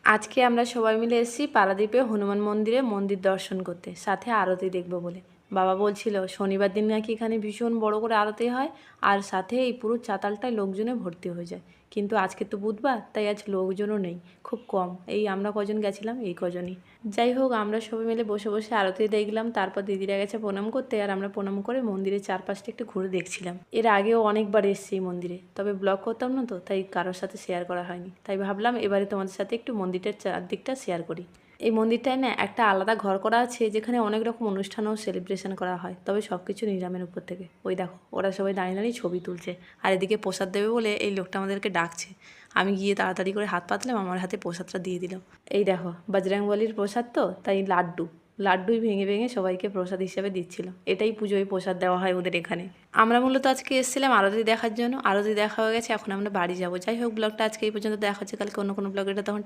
আজকে আমরা সবাই মিলে এসেছি পারাদ্বীপে হনুমান মন্দিরে মন্দির দর্শন করতে, সাথে আরতি দেখবো বলে। বাবা বলছিল শনিবার দিন নাকি এখানে ভীষণ বড় করে আরতি হয়, আর সাথে এই পুরো চাতালটায় লোকজনে ভর্তি হয়ে যায়। কিন্তু আজকে তো বুধবার, তাই আজ লোকজনও নেই, খুব কম। এই আমরা কজন গেছিলাম, এই কজনই। যাই হোক, আমরা সবাই মিলে বসে বসে আরতি দেখলাম। তারপর দিদিরা গেছে প্রণাম করতে, আর আমরা প্রণাম করে মন্দিরের চারপাশটা একটু ঘুরে দেখছিলাম। এর আগেও অনেকবার এসেছি এই মন্দিরে, তবে ব্লগ করতাম না তো, তাই কারোর সাথে শেয়ার করা হয়নি। তাই ভাবলাম এবারে তোমাদের সাথে একটু মন্দিরটার চারদিকটা শেয়ার করি। এই মন্দিরটায় না একটা আলাদা ঘর করা আছে, যেখানে অনেক রকম অনুষ্ঠান ও সেলিব্রেশন করা হয়, তবে সব কিছু নিরামের উপর থেকে। ওই দেখো, ওরা সবাই দাঁড়িয়ে দাঁড়িয়ে ছবি তুলছে, আর এদিকে প্রসাদ দেবে বলে এই লোকটা আমাদেরকে ডাকছে। আমি গিয়ে তাড়াতাড়ি করে হাত পাতলাম, আমার হাতে প্রসাদটা দিয়ে দিল। এই দেখো, বজরংবলির প্রসাদ তো, তাই লাড্ডুই ভেঙে ভেঙে সবাইকে প্রসাদ হিসেবে দিচ্ছিল। এটাই পুজোয় প্রসাদ দেওয়া হয় ওদের এখানে। আমরা মূলত আজকে এসেছিলাম আরতি দেখার জন্য। আরতি দেখা হয়ে গেছে, এখন আমরা বাড়ি যাবো। যাই হোক, ব্লগটা আজকে এই পর্যন্ত। দেখা হচ্ছে কালকে অন্য কোনো ব্লগে। তখন